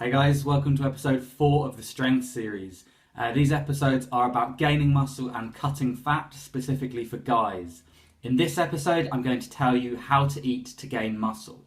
Hey guys, welcome to episode 4 of the Strength series. These episodes are about gaining muscle and cutting fat, specifically for guys. In this episode, I'm going to tell you how to eat to gain muscle.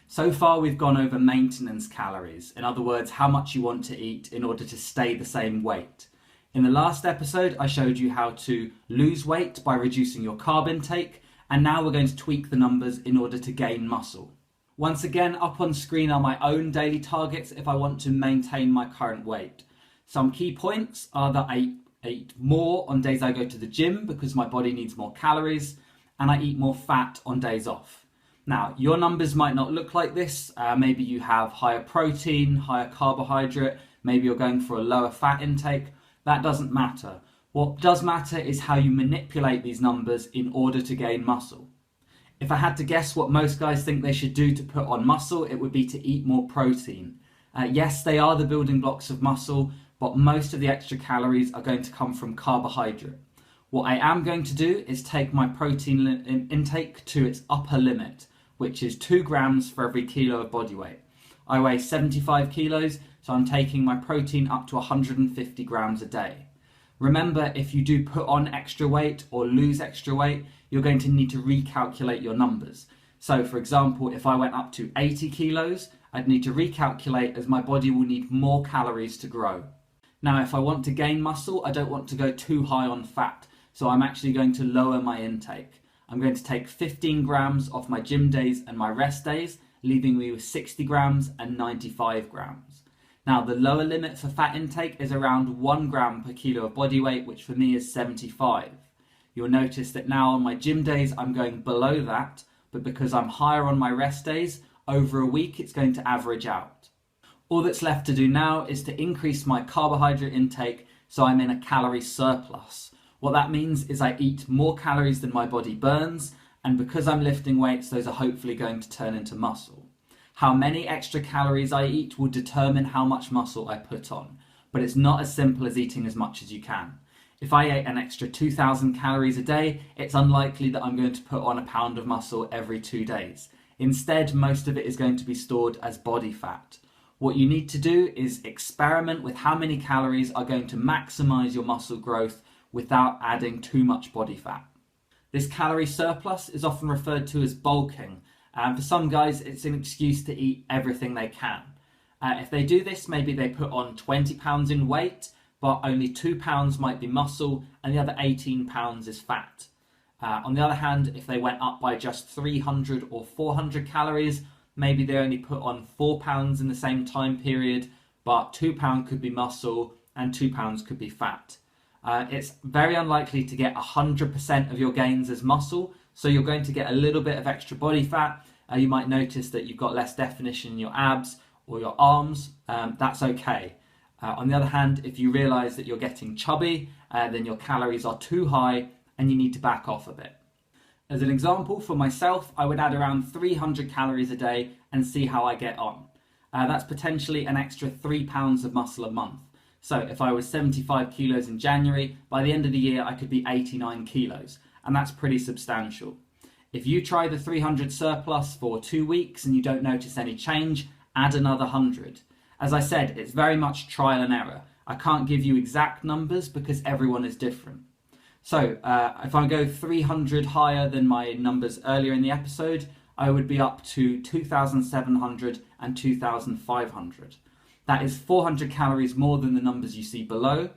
So far, we've gone over maintenance calories. In other words, how much you want to eat in order to stay the same weight. In the last episode, I showed you how to lose weight by reducing your carb intake, and now we're going to tweak the numbers in order to gain muscle. Once again, up on screen are my own daily targets if I want to maintain my current weight. Some key points are that I eat more on days I go to the gym because my body needs more calories, and I eat more fat on days off. Now, your numbers might not look like this. Maybe you have higher protein, higher carbohydrate, maybe you're going for a lower fat intake. That doesn't matter. What does matter is how you manipulate these numbers in order to gain muscle. If I had to guess what most guys think they should do to put on muscle, it would be to eat more protein. Yes, they are the building blocks of muscle, but most of the extra calories are going to come from carbohydrate. What I am going to do is take my protein intake to its upper limit, which is 2 grams for every kilo of body weight. I weigh 75 kilos, so I'm taking my protein up to 150 grams a day. Remember, if you do put on extra weight or lose extra weight, you're going to need to recalculate your numbers. So for example, if I went up to 80 kilos, I'd need to recalculate as my body will need more calories to grow. Now, if I want to gain muscle, I don't want to go too high on fat, so I'm actually going to lower my intake. I'm going to take 15 grams off my gym days and my rest days, leaving me with 60 grams and 95 grams. Now, the lower limit for fat intake is around 1 gram per kilo of body weight, which for me is 75. You'll notice that now on my gym days, I'm going below that, but because I'm higher on my rest days, over a week, it's going to average out. All that's left to do now is to increase my carbohydrate intake so I'm in a calorie surplus. What that means is I eat more calories than my body burns, and because I'm lifting weights, those are hopefully going to turn into muscle. How many extra calories I eat will determine how much muscle I put on, but it's not as simple as eating as much as you can. If I ate an extra 2,000 calories a day, it's unlikely that I'm going to put on a pound of muscle every 2 days. Instead, most of it is going to be stored as body fat. What you need to do is experiment with how many calories are going to maximize your muscle growth without adding too much body fat. This calorie surplus is often referred to as bulking. For some guys, it's an excuse to eat everything they can. If they do this, maybe they put on 20 pounds in weight, but only 2 pounds might be muscle, and the other 18 pounds is fat. On the other hand, if they went up by just 300 or 400 calories, maybe they only put on 4 pounds in the same time period, but 2 pounds could be muscle and 2 pounds could be fat. It's very unlikely to get 100% of your gains as muscle, so you're going to get a little bit of extra body fat. You might notice that you've got less definition in your abs or your arms. That's okay. On the other hand, if you realize that you're getting chubby, then your calories are too high and you need to back off a bit. As an example, for myself, I would add around 300 calories a day and see how I get on. That's potentially an extra 3 pounds of muscle a month. So if I was 75 kilos in January, by the end of the year I could be 89 kilos, and that's pretty substantial. If you try the 300 surplus for 2 weeks and you don't notice any change, add another 100. As I said, it's very much trial and error. I can't give you exact numbers because everyone is different. So if I go 300 higher than my numbers earlier in the episode, I would be up to 2,700 and 2,500. That is 400 calories more than the numbers you see below.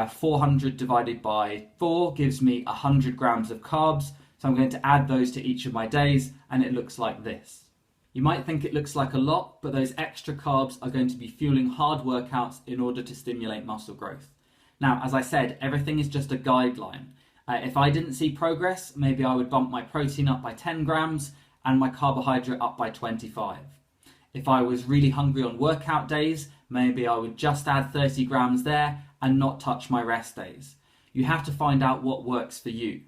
400 divided by 4 gives me 100 grams of carbs. So I'm going to add those to each of my days, and it looks like this. You might think it looks like a lot, but those extra carbs are going to be fueling hard workouts in order to stimulate muscle growth. Now, as I said, everything is just a guideline. If I didn't see progress, maybe I would bump my protein up by 10 grams and my carbohydrate up by 25. If I was really hungry on workout days, maybe I would just add 30 grams there and not touch my rest days. You have to find out what works for you.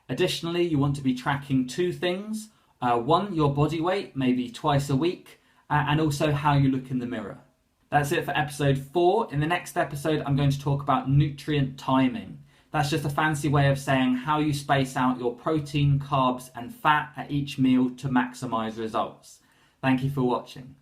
Additionally, you want to be tracking 2 things. One, your body weight, maybe twice a week, and also how you look in the mirror. That's it for episode 4. In the next episode, I'm going to talk about nutrient timing. That's just a fancy way of saying how you space out your protein, carbs, and fat at each meal to maximize results. Thank you for watching.